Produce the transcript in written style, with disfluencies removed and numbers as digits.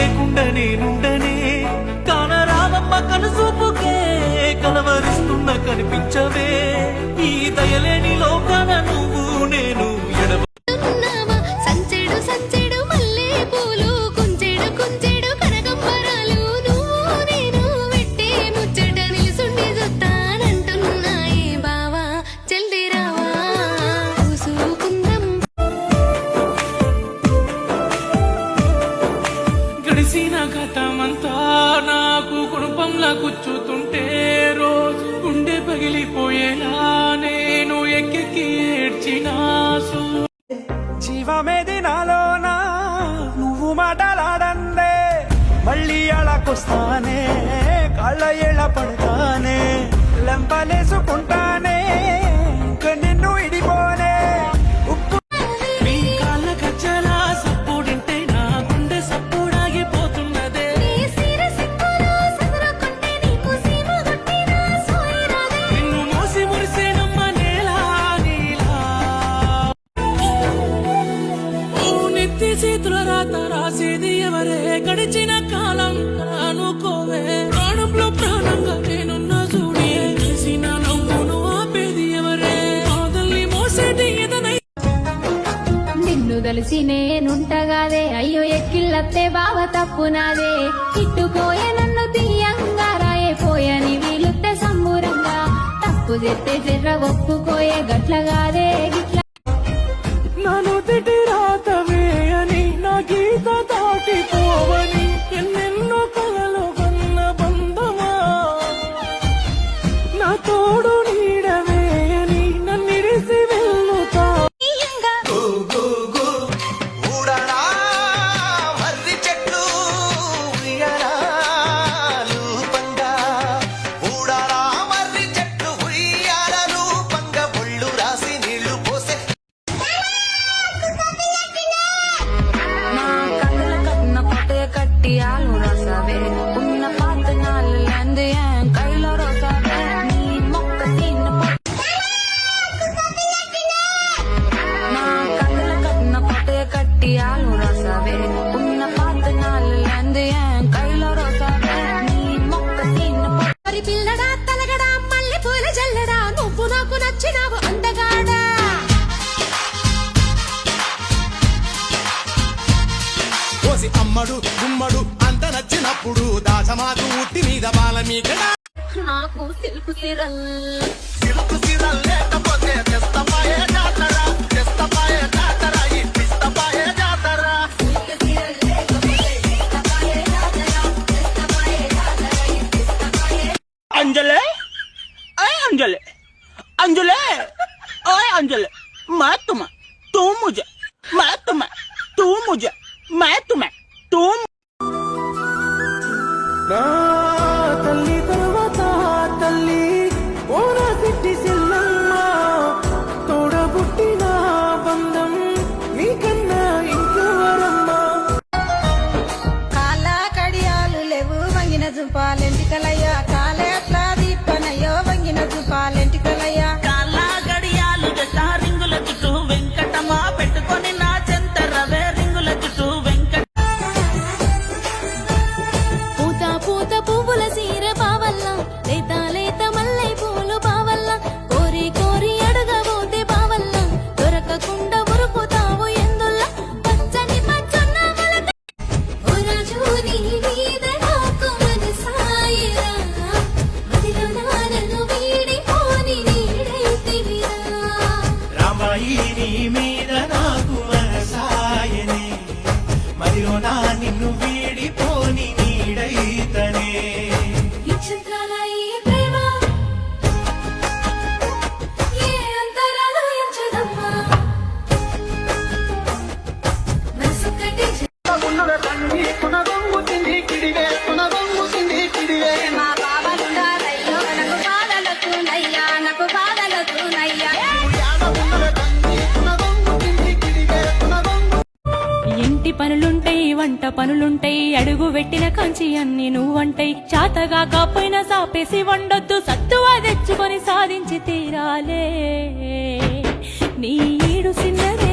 లేకుండా నేనుండనే కానరావమ్మ కనుసూపుకే కలవరిస్తున్న కనిపించవే ఈ దయలేని లోకాన నువ్వు నేను ఎడవ సంచెడు సంచెడు మల్లె పూలు కుంచెడు కుంచెడు కనకంబరాలు నువ్వు నేను పెట్టే ముచ్చట నిలుసుండి చూస్తానంటున్నాయి బావా జల్ది రావా చూసుకుందాం గడిసిన గతమంతా నాకు కుటుంబంలా కూర్చుతుంటే రోజు గుండె పగిలిపోయేలా నేను ఎక్కెక్కి ఏడ్చినా జీవమేది నాలోనా నువ్వు మాటలాడందే మళ్ళీ అలాకొస్తానే కాళ్ళ ఎళ్ళ పడతానే లెంపలేసుకుంటానే ఇంక నిన్ను ఇడిపోనే మీ కాళ్ళ గజ్జలా సప్పుడింటే నా గుండె సప్పుడాగిపోతున్నదే నిన్ను మోసి మురిసేనమ్మ నేలా నీలా నెత్తి చేతుల రాత రాసేది ఎవరే గడిచిన కాలం అనుకోవే ప్రాణంలో ప్రాణంగా నేనున్న చూడే చేసిన నవ్వును ఆపేది ఎవరే కాదల్ని మోసేది ఎదనై నిన్ను తెలిసి నేనుంటగాదే అయ్యో ఎక్కిళ్ళత్తే బావ తప్పు నాదే ఇట్టుకోయే నన్ను తీయంగా రాయే పోయని వీలుత్తే సంబూరంగా తప్పు చేస్తే జర్ర ఒప్పుకోయే గట్లగాదే గిట్ల నన్ను తిట్టి రాతవే అని నా గీత దాటిపోవని ఎన్నెన్నో కలలు కొన్న బంధమా నా తోడు నీడవే అని నన్నిడిసి వెళ్ళుతా ఊడరా మర్రి చెట్లు ఉయ్యాలూ పంగా ఊడరా మర్రి చెట్లు ఉయ్యాలూ పంగా ఒళ్ళు రాసి నీళ్లు పోసే నా కళ్ళ కట్న పట్టే కట్టి ఆలు రసవే ఉన్న పాత నాలు లంది కైల రసవే నీ మొక్క తిన్న నా కళ్ళ కట్న పట్టే కట్టి ఆలు రసవే ఉన్న పాత నాలు లంది కైల రసవే నీ మొక్క తిన్న మరి పిల్లడా తలగడా మల్లె పూల జల్లడా నువ్వు నాకు నచ్చినావు అందగాడా పోసి అమ్మడు గుమ్మడు అంత నచ్చినప్పుడు దాచమాకు ఉట్టి మీద బాల మీకడా నాకు సిల్కు సిరల్ సిల్కు సిరల్ లేకపోతే తెస్తపాయే జాతరా తెస్తపాయే జాతరా ఇస్తపాయే జాతరా अंजले अय अंजले अंजले अय अंजले मैं तुम्हें तू मुझे मैं तुम्हें तू मुझे मैं तुम्हें तू నా తల్లి తర్వాత తల్లి ఓన సిట్టి సెల్లమ్మ తోడబుట్టిన బంధం నీకన్నా ఇంకెవరమ్మా కాళ్ళ కడియాలు లేవు వంగిన జుంపాలెంటికలయ్యా కాలే అట్లా దీపనయ్యో వంగిన జుంపాలెంటికలయ్యా కాళ్ళ గడియాలు జత రింగుల చుట్టూ వెంకటమా పెట్టుకొని నా చెంతరవే రింగుల చుట్టూ వెంకట పూత పూత పువ్వుల సీర బావల్ల లేత లేత మల్లె పూలు బావల్ల కోరి కోరి అడగబోతే బావల్ల దొరకకుండా ఉరుకుతావు ఎందుల్ల పచ్చని పచ్చన్న మొలక ఓ రాజు నీ మీద నాకు మనసాయరా మదిలో నాలను వీడిపోని నీడైతివిరా రామాయి నీ మీద నాకు మనసాయనే మదిలో నా నిన్ను వీడిపోని నీడైతనే విచిత్రాల ఈ ప్రేమ ఏ అంతరాలు ఎంచదమ్మా మనసొక్కటి మా బావలుండారయ్యో నాకు బాధలకు నయ్యా నాకు బాధలకు నయ్యా ఇంటి పనులుంటాయి వంట పనులుంటాయి అడుగు పెట్టిన కంచి అన్ని నువ్వంటాయి చాతగా కాపోయినా సాపేసి వండొద్దు సత్తువా తెచ్చుకొని సాధించి తీరాలే నీ ఈడు సిన్నదే